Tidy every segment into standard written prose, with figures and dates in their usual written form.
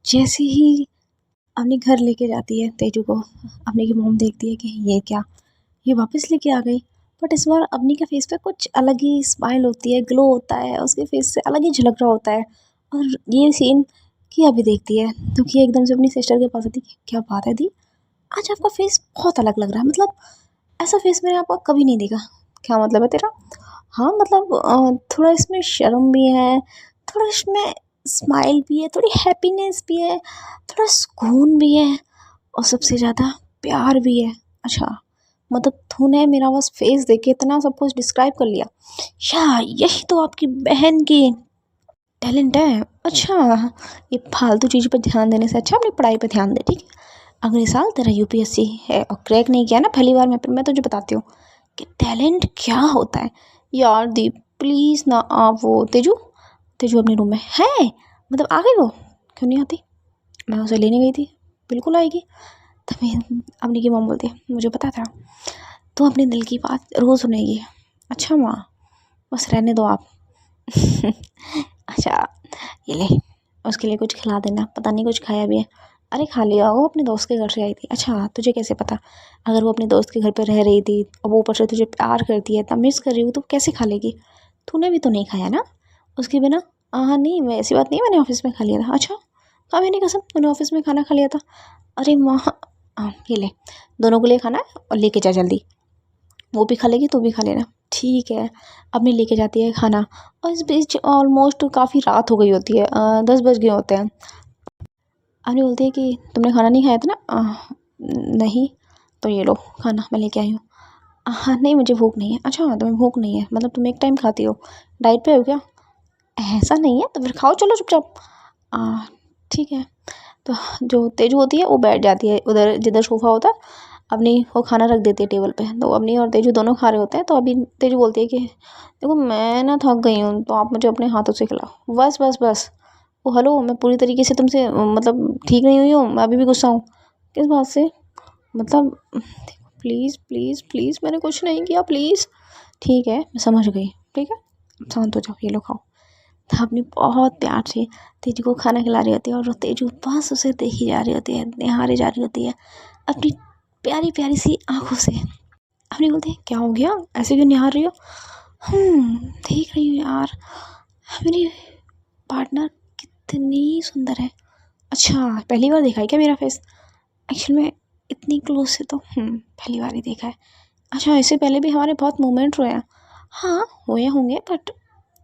जैसे ही अपने घर लेके जाती है तेजू को, अपनी की मॉम देखती है कि ये क्या, ये वापस लेके आ गई। बट इस बार अपनी के फेस पे कुछ अलग ही स्माइल होती है, ग्लो होता है, उसके फेस से अलग ही झलक रहा होता है। और ये सीन किया भी देखती है तो किया एकदम से अपनी सिस्टर के पास आती है, क्या बात है दी, आज आपका फेस बहुत अलग लग रहा है, मतलब ऐसा फेस मैंने आपका कभी नहीं देखा। क्या मतलब है तेरा? हाँ मतलब थोड़ा इसमें शर्म भी है, थोड़ा इसमें स्माइल भी है, थोड़ी हैप्पीनेस भी है, थोड़ा सुकून भी है, और सबसे ज़्यादा प्यार भी है। अच्छा, मतलब तूने मेरा बस फेस देख के इतना सब कुछ डिस्क्राइब कर लिया? या यही तो आपकी बहन की टैलेंट है। अच्छा, ये फालतू चीज़ पर ध्यान देने से अच्छा अपनी पढ़ाई पर ध्यान दे, ठीक है? अगले साल तेरा यूपीएससी है और क्रैक नहीं किया ना पहली बार में, फिर मैं तुझे बताती हूँ कि टैलेंट क्या होता है। यार दीप प्लीज़ ना, आप वो तेजू, तेजू अपने रूम में है, मतलब आ गई वो? क्यों नहीं आती? मैं उसे लेने गई थी, बिल्कुल आएगी। तभी अपनी की मम्मी बोलती है, मुझे पता था तो अपने दिल की बात रोज़ सुनेगी। अच्छा माँ, बस रहने दो आप। अच्छा, ये ले, उसके लिए कुछ खिला देना, पता नहीं कुछ खाया भी है। अरे खा लिया, वो अपने दोस्त के घर से आई थी। अच्छा, तुझे कैसे पता? अगर वो अपने दोस्त के घर पर रह रही थी और वो ऊपर से तुझे प्यार करती है, तब मिस कर रही हूँ, तो कैसे खा लेगी? तूने भी तो नहीं खाया ना उसके बिना? हाँ नहीं, मैं ऐसी बात नहीं, मैंने ऑफिस में खा लिया था। अच्छा, हाँ मैंने कसम, तूने ऑफिस में खाना खा लिया था? अरे माँ, ये ले, दोनों के लिए खाना है और लेके जा जल्दी, वो भी खा लेगी तू भी खा लेना, ठीक है? अपनी लेके जाती है खाना, और इस बीच ऑलमोस्ट काफ़ी रात हो गई होती है, 10 बज गए होते हैं। अभी बोलती है कि तुमने खाना नहीं खाया था ना? नहीं, तो ये लो खाना मैं लेके आई हूँ। हाँ नहीं, मुझे भूख नहीं है। अच्छा, तुम्हें भूख नहीं है, मतलब तुम एक टाइम खाती हो, डाइट पे हो क्या? ऐसा नहीं है तो फिर खाओ, चलो चुपचाप। ठीक है। तो जो तेजू होती है वो बैठ जाती है उधर जिधर सोफ़ा होता है, अपनी वो खाना रख देती है टेबल पे, तो अपनी और तेजू दोनों खा रहे होते हैं। तो अभी तेजू बोलती है कि देखो मैं ना थक गई हूँ, तो आप मुझे अपने हाथों से खिलाओ, बस बस बस। ओ हेलो, मैं पूरी तरीके से तुमसे मतलब ठीक नहीं हुई हूँ, मैं अभी भी गुस्सा हूँ। किस बात से? मतलब प्लीज़ प्लीज़ प्लीज़, मैंने कुछ नहीं किया, प्लीज़। ठीक है मैं समझ गई, ठीक है, शांत हो जाओ, ये लो खाओ। तो अपनी बहुत प्यार से तेजू को खाना खिला रही होती है, और वो तेजू बस उसे देखी जा रही होती है, निहारे जा रही होती है अपनी प्यारी प्यारी सी आंखों से। अपनी बोलती है, क्या हो गया, ऐसे क्यों निहार रही हो? देख रही हूँ यार, मेरी पार्टनर कितनी सुंदर है। अच्छा, पहली बार देखा है क्या मेरा फेस? एक्चुअल में इतनी क्लोज से तो पहली बार ही देखा है। अच्छा, इससे पहले भी हमारे बहुत मोमेंट हुए हैं। हाँ हुए होंगे, बट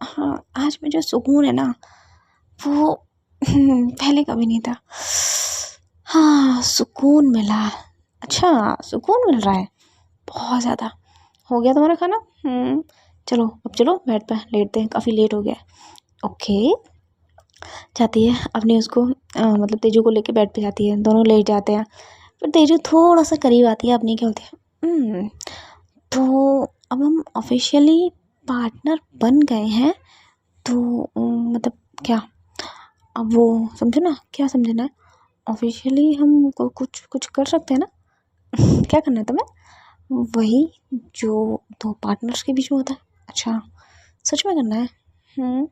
हाँ आज में जो सुकून है ना, वो पहले कभी नहीं था। हाँ सुकून मिला। अच्छा, सुकून मिल रहा है बहुत ज़्यादा। हो गया तुम्हारा खाना? चलो अब चलो बेड पे लेटते हैं, काफ़ी लेट हो गया है। ओके, जाती है अपने उसको मतलब तेजू को लेके बेड पे जाती है, दोनों लेट जाते हैं। फिर तेजू थोड़ा सा करीब आती है अपनी, क्या होती है, तो अब हम ऑफिशियली पार्टनर बन गए हैं, तो मतलब क्या, अब वो समझो ना, क्या समझना है? ऑफिशियली हम कुछ कुछ कर सकते हैं ना? क्या करना है तुम्हें? वही जो दो पार्टनर्स के बीच में होता है। अच्छा, सच में करना है?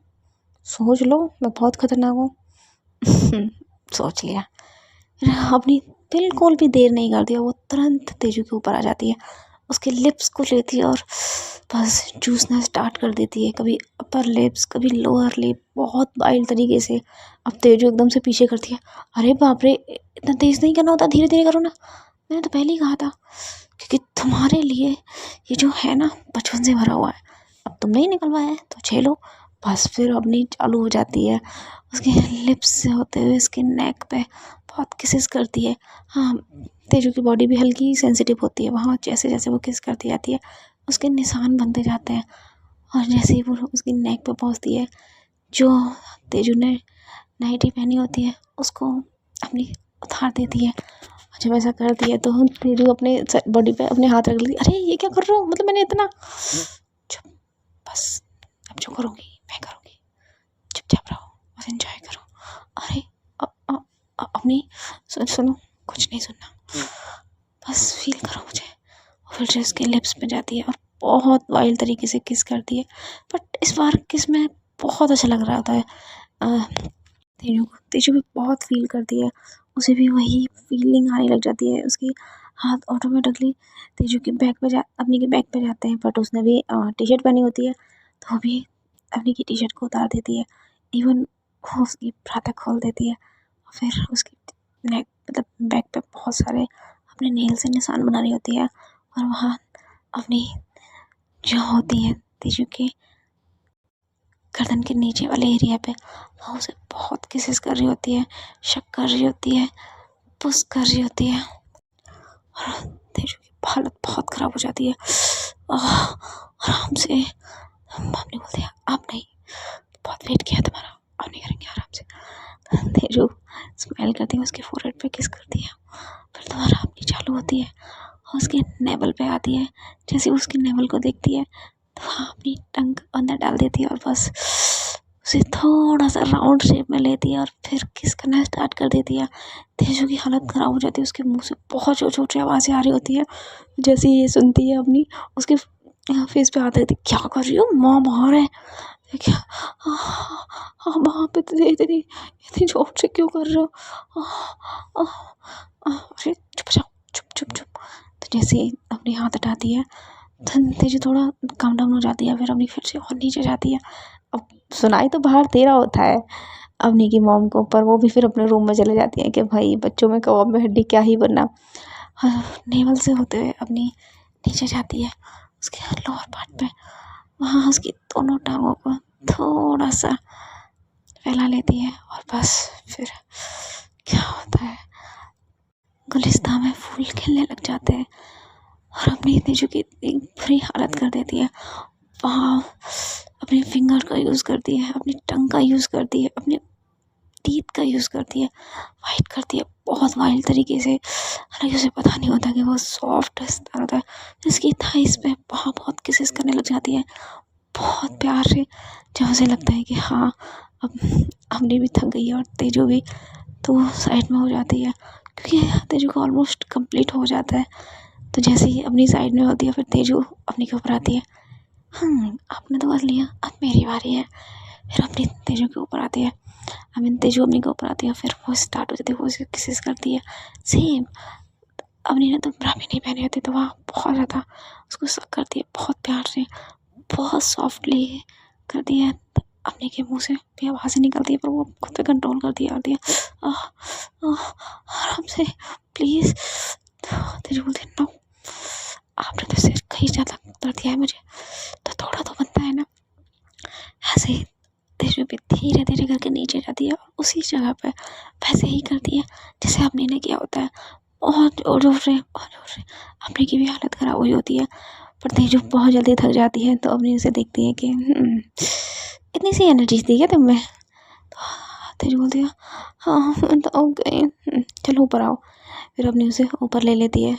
सोच लो, मैं बहुत खतरनाक हूँ। सोच लिया। अपनी बिल्कुल भी देर नहीं करती है, वो तुरंत तेजू के ऊपर आ जाती है, उसके लिप्स को लेती है और बस चूसना स्टार्ट कर देती है, कभी अपर लिप्स कभी लोअर लिप, बहुत वाइल्ड तरीके से। अब तेजू एकदम से पीछे करती है, अरे बाप रे, इतना तेज़ नहीं करना होता, धीरे धीरे करो ना, मैंने तो पहले ही कहा था, क्योंकि तुम्हारे लिए ये जो है ना बचपन से भरा हुआ है, अब तुमने ही निकलवाया है तो झेलो। बस फिर अपनी चालू हो जाती है, उसके लिप्स से होते हुए उसके नेक पे बहुत किसेस करती है। हाँ, तेजू की बॉडी भी हल्की सेंसिटिव होती है, वहाँ जैसे जैसे वो किस करती जाती है उसके निशान बनते जाते हैं, और जैसे ही वो उसकी नेक पे पहुँचती है, जो तेजू ने नाइटी पहनी होती है उसको अपनी उतार देती है। जब ऐसा करती है तो हम तेजू अपने बॉडी पे अपने हाथ रख लेती है, अरे ये क्या कर रहे हो, मतलब मैंने इतना, चुप, बस अब जो करूँगी मैं करूँगी, चुपचाप रहो, बस एंजॉय करो। अरे अपनी सुनो, कुछ नहीं सुनना, बस फील करो मुझे। फिर से उसके लिप्स पे जाती है और बहुत वाइल्ड तरीके से किस करती है, बट इस बार किस में बहुत अच्छा लग रहा होता है। तेजू भी बहुत फ़ील करती है, उसे भी वही फीलिंग आने लग जाती है। उसके हाथ ऑटोमेटिकली तेजू के बैग पे जा अपनी के बैग पे जाते हैं, बट उसने भी टी-शर्ट पहनी होती है, तो वो भी अपनी की टी-शर्ट को उतार देती है। इवन वो उसकी प्रातः खोल देती है और फिर उसकी नेक मतलब बैग पे बहुत सारे अपने नेल से निशान बना रही होती है, और वहाँ अपनी जो होती है तेजू के गर्दन के नीचे वाले एरिया पे वो उसे बहुत किसेस कर रही होती है, शक कर रही होती है, पुश कर रही होती है, और तेजू की हालत बहुत ख़राब हो जाती है। आराम से मम्मी बोलती है आप नहीं, बहुत वेट किया तुम्हारा, अब नहीं करेंगे, आराम से। तेजू स्माइल करती है, उसके फोरहेड पे किस करती है, फिर दोबारा अपनी चालू होती है और उसके नेवल पे आती है। जैसे उसके नेवल को देखती है तो वहाँ अपनी टंग अंदर डाल देती है और बस उसे थोड़ा सा राउंड शेप में लेती है और फिर किस करना स्टार्ट कर देती है। तेजू की हालत ख़राब हो जाती है, उसके मुंह से बहुत छोटी छोटी आवाज़ें आ रही होती है। जैसे ये सुनती है अपनी, उसके फेस पे हाथ रखती है, क्या कर रही हो, माँ बाहर है क्या? हाँ वहाँ पे तो इतनी इतनी जोर से क्यों कर रहे हो? अरे चुप जाओ, चुप चुप चुप। तो जैसे ही अपने हाथ हटाती है तो तेजू थोड़ा काम डाउन हो जाती है, फिर अपनी फिर से और नीचे जाती है। अब सुनाई तो बाहर दे रहा होता है अपनी की मॉम को, पर वो भी फिर अपने रूम में चले जाती है कि भाई बच्चों में कबाब में हड्डी क्या ही बनना। नेवल से होते हुए अपनी नीचे जाती है उसके लोअर पार्ट पे, वहाँ उसकी दोनों टांगों को थोड़ा सा फैला लेती है और बस फिर क्या होता है, गुलिस्तान में फूल खिलने लग जाते हैं और अपनी तेजू की इतनी बुरी हालत कर देती है। वहाँ अपने फिंगर का यूज़ करती है, अपनी टंग का यूज़ करती है, अपने टीथ का यूज़ करती है, वाइट करती है बहुत वाइल्ड तरीके से। हालांकि उसे पता नहीं होता कि वो सॉफ्ट होता है, जिसकी थाइस पे वहाँ बहुत किसेस करने लग जाती है बहुत प्यार से, जब उसे लगता है कि हाँ अब हमने भी थक गई है और तेजू भी, तो साइड में हो जाती है क्योंकि तेजू का ऑलमोस्ट कंप्लीट हो जाता है। तो जैसे ही अपनी साइड में होती है फिर तेजू अपने के ऊपर आती है, आपने तो कर लिया, अब मेरी बारी है। फिर अपनी तेजू के ऊपर आती है, तेजू अपनी के ऊपर आती है, फिर वो स्टार्ट हो जाती है, वो उसे किसेस करती है सेम। अपनी ने तो ब्रा भी नहीं पहनी होती तो वहाँ बहुत ज़्यादा उसको सक करती है बहुत प्यार से, बहुत सॉफ्टली करती है। अपने के मुंह से भी आवाज़ें निकलती है पर वो खुद पे कंट्रोल करती है। आराम से प्लीज़। तेजू बोलती है नो, आपने तो सिर कहीं ज़्यादा कर दिया है मुझे, तो थोड़ा तो बनता है ना। ऐसे ही तेजू भी धीरे धीरे करके नीचे जाती है और उसी जगह पे वैसे ही करती है जैसे अपने ने किया होता है, बहुत जोर से अपने की भी हालत ख़राब हुई होती है। पर तेजू बहुत जल्दी थक जाती है तो अपनी उसे देखती है कि इतनी सी एनर्जी थी क्या तुम में? तो तेजू बोलती है हाँ मैं तो हो गई, चलो ऊपर आओ। फिर अपनी उसे ऊपर ले लेती है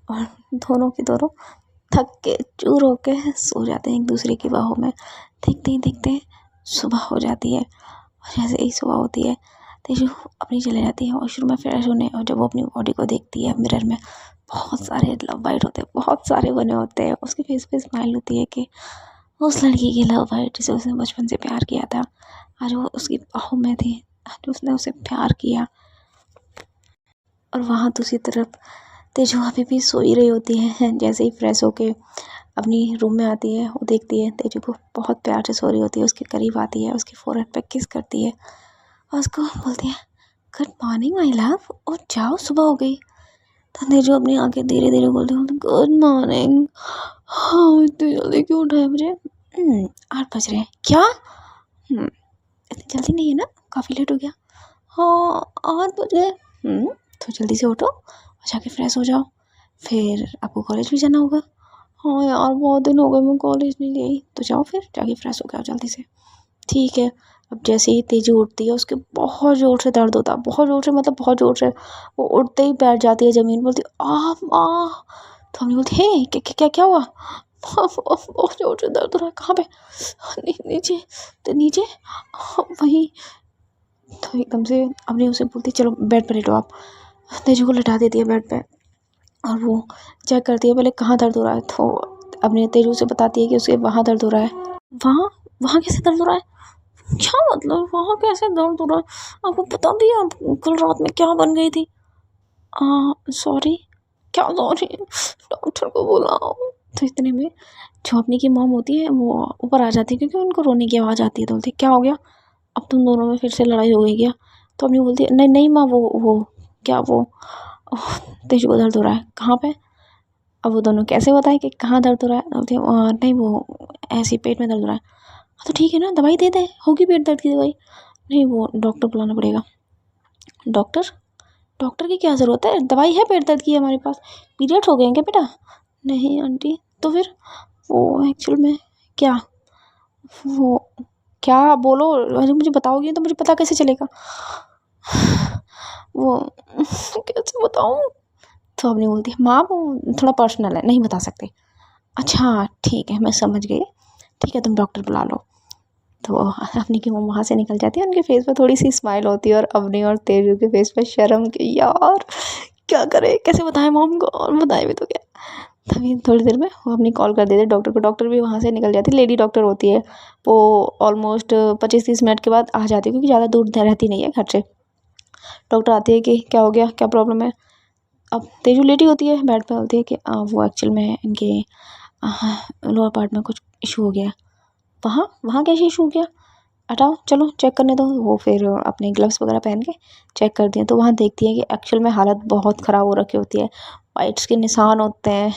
और दोनों की दोनों थक के चूर होके सो जाते हैं एक दूसरे की बाहों में। देखते ही देखते सुबह हो जाती है और जैसे ही सुबह होती है तेजू अपनी चले जाती है वॉशरूम में फ्रेश होने, और जब वो अपनी बॉडी को देखती है मिरर में, बहुत सारे लव बाइट होते हैं, बहुत सारे बने होते हैं। उसके फेस पे स्माइल होती है कि उस लड़की की लव बाइट जिसे उसने बचपन से प्यार किया था, आज वो उसकी बाहों में थी, आज उसने उसे प्यार किया। और वहाँ दूसरी तरफ तेजू अभी भी सोई रही होती है। जैसे ही फ्रेश होके अपनी रूम में आती है वो देखती है तेजू को बहुत प्यार से सो रही होती है, उसके करीब आती है, उसके फोrehead पे किस करती है और उसको बोलती है गुड मॉर्निंग माय लव, और जाओ सुबह हो गई। तो तेजू अपनी आंखें धीरे धीरे खोलती है, गुड मॉर्निंग। हाँ इतनी जल्दी क्यों उठाया मुझे? 8 बज रहे हैं क्या? इतनी जल्दी नहीं है ना, काफ़ी लेट हो गया। हाँ 8 बज गए। तो जल्दी से उठो और जाके फ्रेश हो जाओ, फिर आपको कॉलेज भी जाना होगा। हाँ यार बहुत दिन हो गए मैं कॉलेज नहीं गई, तो जाओ फिर जाके फ्रेश हो गया जल्दी से। ठीक है। अब जैसे ही तेजू उठती है उसके बहुत ज़ोर से दर्द होता है, बहुत ज़ोर से मतलब बहुत ज़ोर से। वो उठते ही बैठ जाती है ज़मीन, बोलती तो हमने बोलती हे क्या क्या क्या क्या हुआ? बहुत ज़ोर से दर्द हो रहा है, कहाँ पे? नीचे। तो नीचे वहीं। तो एकदम से अपने उसे बोलती चलो बेड पर लेटो आप। तेजू को लेटा देती है बेड पे और वो चेक करती है पहले कहाँ दर्द हो रहा है, तो अपने तेजू से बताती है कि उसे वहाँ दर्द हो रहा है। वहाँ वहाँ कैसे दर्द हो रहा है? क्या मतलब वहाँ कैसे दर्द हो रहा है? आपको पता भी है आप कल रात में क्या बन गई थी? सॉरी। क्या सॉरी? डॉक्टर को बुलाओ। तो इतने में जो अपनी की मॉम होती है वो ऊपर आ जाती है क्योंकि उनको रोने की आवाज़ आती है। तो बोलती है क्या हो गया? अब तुम दोनों में फिर से लड़ाई हो गई क्या? तो अपनी बोलती है नहीं नहीं माँ वो क्या वो ओह, तेजू को दर्द हो रहा है। कहाँ पे? अब वो दोनों कैसे बताए कि कहाँ दर्द हो रहा है? बोलती है नहीं वो ऐसे ही पेट में दर्द हो रहा है। हाँ तो ठीक है ना, दवाई दे दे, होगी पेट दर्द की दवाई। नहीं वो डॉक्टर बुलाना पड़ेगा। डॉक्टर? डॉक्टर की क्या ज़रूरत है, दवाई है पेट दर्द की हमारे पास। पीरियड्स हो गए हैं क्या बेटा? नहीं आंटी। तो फिर वो एक्चुअल में क्या वो क्या बोलो, अरे मुझे बताओगी तो मुझे पता कैसे चलेगा? वो कैसे बताऊँ? तो अपनी बोलती है माँ वो थोड़ा पर्सनल है, नहीं बता सकते। अच्छा ठीक है, मैं समझ गई। ठीक है तुम डॉक्टर बुला लो। तो अपनी की मम्मा वहाँ से निकल जाती है, उनके फेस पर थोड़ी सी स्माइल होती है और अवनी और तेजू के फेस पर शर्म की यार क्या करे, कैसे बताएं मॉम को, और बताए भी तो क्या। तभी थोड़ी देर में वो अपनी कॉल कर देते डॉक्टर को, डॉक्टर भी वहाँ से निकल जाती है, लेडी डॉक्टर होती है वो। ऑलमोस्ट 25-30 मिनट के बाद आ जाती है क्योंकि ज़्यादा दूर रहती नहीं है घर से। डॉक्टर आती है कि क्या हो गया, क्या प्रॉब्लम है? अब तेजू लेटी होती है बेड पे, बोलती है कि वो एक्चुअल में इनके लोअर पार्ट में कुछ इशू हो गया। वहाँ वहाँ कैसे इशू हो गया? हटाओ चलो चेक करने दो। वो फिर अपने ग्लव्स वगैरह पहन के चेक करती हैं तो वहाँ देखती है कि एक्चुअल में हालत बहुत ख़राब हो रखी होती है। वाइट्स के निशान होते हैं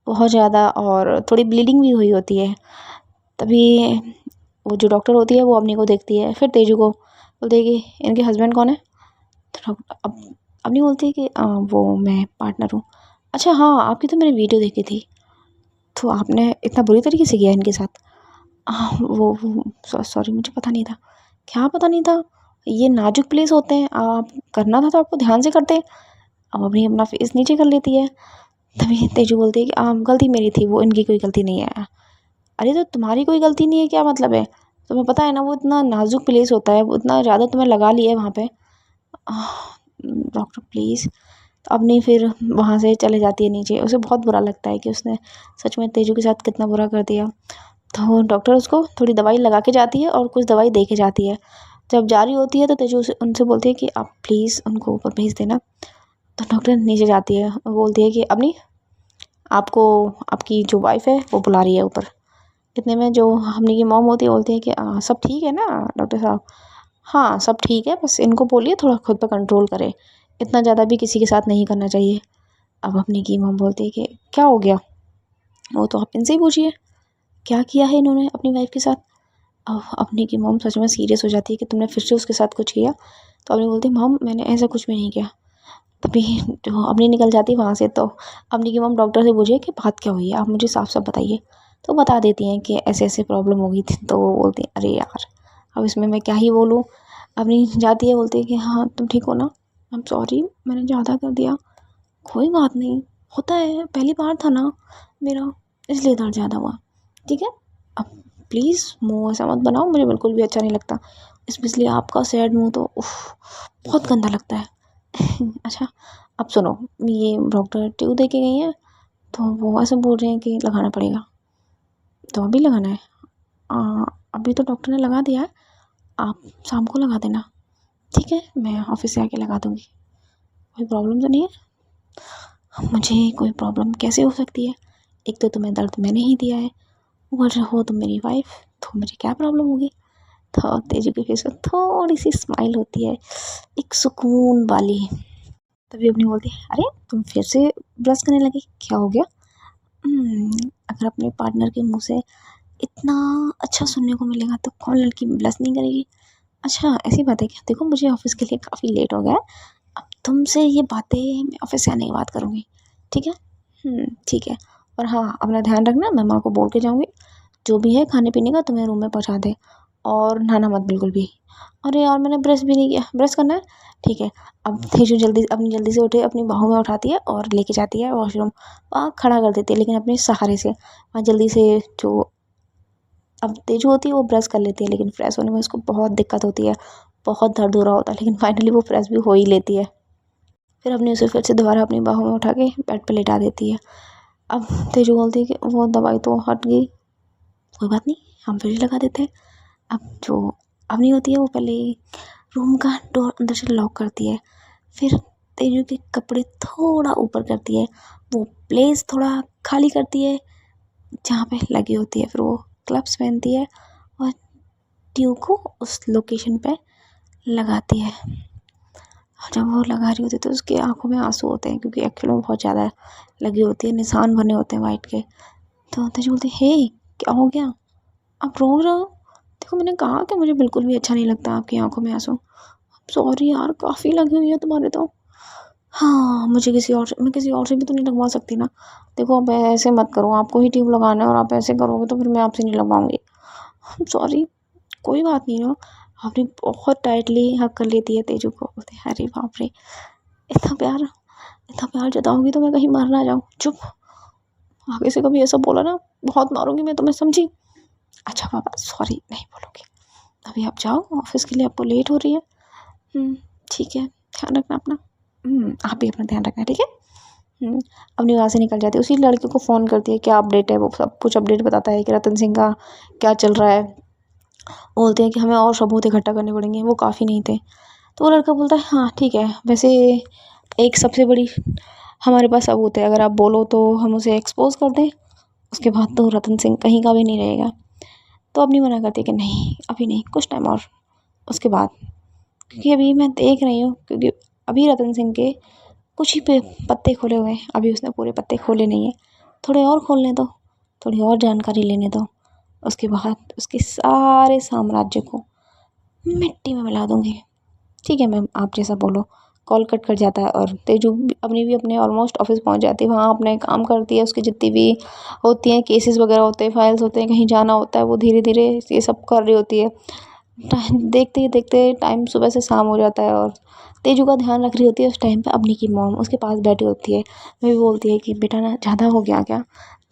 बहुत ज़्यादा और थोड़ी ब्लीडिंग भी हुई होती है। तभी वो जो डॉक्टर होती है वो अवनी को देखती है, फिर तेजू को बोलती है कि इनके हस्बैंड कौन है? तो अब अवनी बोलती है कि वो मैं पार्टनर हूँ। अच्छा हाँ, आपकी तो मैंने वीडियो देखी थी, तो आपने इतना बुरी तरीके से किया इनके साथ? वो सॉरी मुझे पता नहीं था। क्या पता नहीं था? ये नाजुक प्लेस होते हैं, आप करना था तो आपको ध्यान से करते। अब अभी अपना फेस नीचे कर लेती है। तभी तेजू बोलती है कि गलती मेरी थी, वो इनकी कोई गलती नहीं है। अरे तो तुम्हारी कोई गलती नहीं है क्या मतलब है? तुम्हें पता है ना वो इतना नाजुक प्लेस होता है, वो इतना ज़्यादा तुम्हें लगा लिया है वहाँ पे। Doctor please. तो अब नहीं, फिर वहाँ से चले जाती है नीचे। उसे बहुत बुरा लगता है कि उसने सच में तेजू के साथ कितना बुरा कर दिया। तो डॉक्टर उसको थोड़ी दवाई लगा के जाती है और कुछ दवाई दे के जाती है। जब जा रही होती है तो तेजू उनसे बोलती है कि आप प्लीज़ उनको ऊपर भेज देना। तो डॉक्टर नीचे जाती है और बोलती है कि अपनी आपको आपकी जो वाइफ़ है वो बुला रही है ऊपर। इतने में जो हमने की मॉम होती है बोलती है कि सब ठीक है ना डॉक्टर साहब? हाँ सब ठीक है, बस इनको बोलिए थोड़ा खुद पे कंट्रोल करें, इतना ज़्यादा भी किसी के साथ नहीं करना चाहिए। अब अपनी की मॉम बोलती है कि क्या हो गया? वो तो आप इनसे ही पूछिए, क्या किया है इन्होंने अपनी वाइफ़ के साथ? अब अपनी की मॉम सच में सीरियस हो जाती है कि तुमने फिर से उसके साथ कुछ किया? तो अपनी बोलती है मॉम मैंने ऐसा कुछ भी नहीं किया। तभी जो अपनी निकल जाती है वहाँ से। तो अपनी की मॉम डॉक्टर से पूछे कि बात क्या हुई है, आप मुझे साफ साफ बताइए। तो बता देती हैं कि ऐसे ऐसे प्रॉब्लम हो गई थी। तो वो बोलती है अरे यार अब इसमें मैं क्या ही बोलूँ। अपनी जाती है, बोलती है कि हाँ तुम ठीक हो ना? आई एम सॉरी मैंने ज़्यादा कर दिया। कोई बात नहीं, होता है, पहली बार था ना मेरा, इसलिए दर्द ज़्यादा हुआ। ठीक है, अब प्लीज़ मुँह ऐसा मत बनाओ, मुझे बिल्कुल भी अच्छा नहीं लगता। स्पेशली आपका सैड मुँह तो उफ़ बहुत गंदा लगता है। अच्छा अब सुनो, ये डॉक्टर ट्यूब दे के गई हैं तो वो ऐसे बोल रहे हैं कि लगाना पड़ेगा। तो अभी लगाना है? अ, अभी तो डॉक्टर ने लगा दिया है, आप शाम को लगा देना। ठीक है मैं ऑफिस से आके लगा दूँगी। कोई प्रॉब्लम तो नहीं है? मुझे कोई प्रॉब्लम कैसे हो सकती है? एक तो तुम्हें दर्द मैंने ही दिया है, ऊपर से हो तुम मेरी वाइफ़, तो मुझे क्या प्रॉब्लम होगी? तो तेजू के फेस पे थोड़ी सी स्माइल होती है, एक सुकून वाली। तभी अपनी बोलती है अरे तुम फिर से ब्रश करने लगी, क्या हो गया? अगर अपने पार्टनर के मुँह से इतना अच्छा सुनने को मिलेगा तो कौन लड़की ब्लश नहीं करेगी? अच्छा ऐसी बात है क्या? देखो मुझे ऑफिस के लिए काफ़ी लेट हो गया है, अब तुमसे ये बातें मैं ऑफिस से आने के बाद करूँगी। ठीक है? ठीक है। और हाँ अपना ध्यान रखना, मैं माँ को बोल के जाऊँगी जो भी है खाने पीने का तुम्हें रूम में पहुँचा दे, और नहाना मत बिल्कुल भी। अरे यार मैंने ब्रश भी नहीं किया, ब्रश करना है? ठीक है। अब तेजू जल्दी से उठे, अपनी बाहों में उठाती है और लेके जाती है वॉशरूम। वहाँ खड़ा कर देती है लेकिन अपने सहारे से। वहाँ जल्दी से जो अब तेजू होती है वो ब्रश कर लेती है लेकिन फ्रेश होने में उसको बहुत दिक्कत होती है, बहुत दर्द हो रहा होता है, लेकिन फाइनली वो फ्रेश भी हो ही लेती है। फिर अपने उसे फिर से दोबारा अपनी बाहों में उठा के बेड पे लेटा देती है। अब तेजू बोलती है कि वो दवाई तो हट गई, कोई बात नहीं हम फिर से लगा देते हैं। अब जो अवनी होती है वो पहले रूम का डोर अंदर से लॉक करती है, फिर तेजू के कपड़े थोड़ा ऊपर करती है, वो प्लेस थोड़ा खाली करती है जहाँ पे लगी होती है, फिर वो क्लब्स पहनती है और ट्यू को उस लोकेशन पे लगाती है। जब वो लगा रही होती है तो उसकी आंखों में आंसू होते हैं क्योंकि एक्चुअली में बहुत ज़्यादा लगी होती है, निशान बने होते हैं वाइट के। तो तेजू बोलती है, हे क्या हो गया, आप रो रहे हो? देखो मैंने कहा कि मुझे बिल्कुल भी अच्छा नहीं लगता आपकी आंखों में आंसू। सॉरी यार, काफ़ी लगी हुई है तुम्हारे तो। हाँ, मुझे मैं किसी और से भी तो नहीं लगवा सकती ना। देखो अब ऐसे मत करो, आपको ही ट्यूब लगाना है और आप ऐसे करोगे तो फिर मैं आपसे नहीं लगवाऊंगी। सॉरी, कोई बात नहीं ना। आपने बहुत टाइटली हक कर लेती है तेजू को। बोलते हैं, अरे बाप रे, इतना प्यार, इतना प्यार जताओगी तो मैं कहीं मर ना जाऊँ। चुप, आगे से कभी ऐसा बोला ना बहुत मारूंगी मैं तुम्हें, समझी? अच्छा पापा सॉरी, नहीं बोलूँगी। अभी आप जाओ ऑफिस के लिए, आपको लेट हो रही है। ठीक है, ध्यान रखना अपना। आप भी अपना ध्यान रखना, ठीक है। अपनी वहाँ से निकल जाती है, उसी लड़के को फ़ोन करती है, क्या अपडेट है, वो सब कुछ अपडेट बताता है कि रतन सिंह का क्या चल रहा है। बोलते हैं कि हमें और सबूत इकट्ठा करने पड़ेंगे, वो काफ़ी नहीं थे। तो वो लड़का बोलता है, हाँ ठीक है, वैसे एक सबसे बड़ी हमारे पास सबूत है, अगर आप बोलो तो हम उसे एक्सपोज कर दें, उसके बाद तो रतन सिंह कहीं का भी नहीं रहेगा। तो अपनी मना करती है कि नहीं अभी नहीं, कुछ टाइम और, उसके बाद। क्योंकि अभी मैं देख रही हूँ, क्योंकि अभी रतन सिंह के कुछ ही पे पत्ते खोले हुए हैं, अभी उसने पूरे पत्ते खोले नहीं है। थोड़े और खोलने दो, थोड़ी और जानकारी लेने दो, उसके बाद उसके सारे साम्राज्य को मिट्टी में मिला दूंगी। ठीक है मैम, आप जैसा बोलो। कॉल कट कर जाता है और तेजू भी अपने ऑलमोस्ट ऑफिस पहुंच जाती है, वहाँ अपने काम करती है। उसकी जितनी भी होती हैं केसेस वगैरह होते हैं, फाइल्स होते हैं, कहीं जाना होता है, वो धीरे धीरे ये सब कर रही होती है। देखते ही देखते टाइम सुबह से शाम हो जाता है और तेजू का ध्यान रख रही होती है उस टाइम पे अपनी की मॉम उसके पास बैठी होती है। वो भी बोलती है कि बेटा ना ज़्यादा हो गया क्या?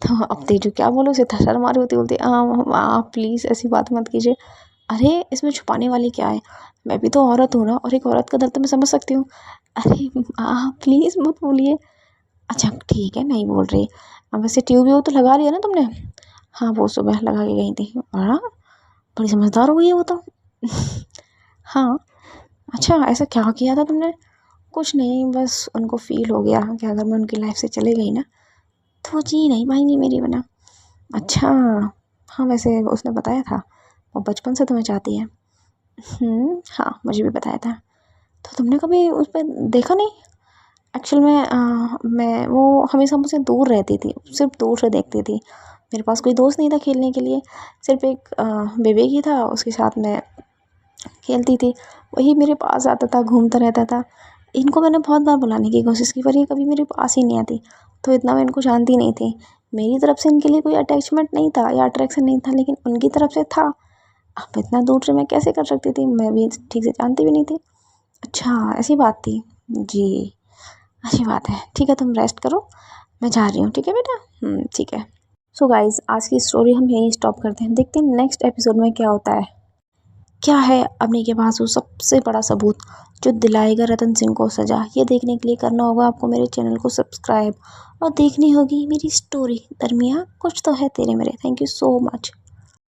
तो अब तेजू क्या बोलो, उसे शर्म आ रही होती, बोलती है आप प्लीज़ ऐसी बात मत कीजिए। अरे इसमें छुपाने वाली क्या है, मैं भी तो औरत हूँ ना, और एक औरत का दर्द तो मैं समझ सकती हूँ। अरे प्लीज़ मत बोलिए। अच्छा ठीक है, नहीं बोल रही। अब वैसे ट्यूब व्यूब तो लगा लिया ना तुमने? हाँ वो सुबह लगा के गई थी। हाँ, बड़ी समझदार हो गई है वो तो। हाँ, अच्छा ऐसा क्या किया था तुमने? कुछ नहीं, बस उनको फ़ील हो गया कि अगर मैं उनकी लाइफ से चली गई ना तो वो जी नहीं पाएंगी मेरी बिना। अच्छा, हाँ वैसे उसने बताया था वो बचपन से तुम्हें चाहती है। हाँ मुझे भी बताया था। तो तुमने कभी उस पर देखा नहीं? एक्चुअल में मैं वो हमेशा मुझसे दूर रहती थी, सिर्फ दूर से देखती थी। मेरे पास कोई दोस्त नहीं था खेलने के लिए, सिर्फ एक बेबी ही था, उसके साथ मैं खेलती थी। वही मेरे पास आता था, घूमता रहता था। इनको मैंने बहुत बार बुलाने की कोशिश की पर ये कभी मेरे पास ही नहीं आती। तो इतना मैं इनको जानती नहीं थी। मेरी तरफ से इनके लिए कोई अटैचमेंट नहीं था या अट्रैक्शन नहीं था, लेकिन उनकी तरफ से था। अब इतना दूर से मैं कैसे कर सकती थी, मैं भी ठीक से जानती भी नहीं थी। अच्छा ऐसी बात थी। जी, अच्छी बात है, ठीक है तुम रेस्ट करो, मैं जा रही हूँ, ठीक है बेटा। ठीक है। सो गाइज आज की स्टोरी हम यहीं स्टॉप करते हैं, देखते हैं नेक्स्ट एपिसोड में क्या होता है। क्या है अपने के पास वो सबसे बड़ा सबूत जो दिलाएगा रतन सिंह को सजा? ये देखने के लिए करना होगा आपको मेरे चैनल को सब्सक्राइब और देखनी होगी मेरी स्टोरी दरमियाँ कुछ तो है तेरे मेरे। Thank you so much.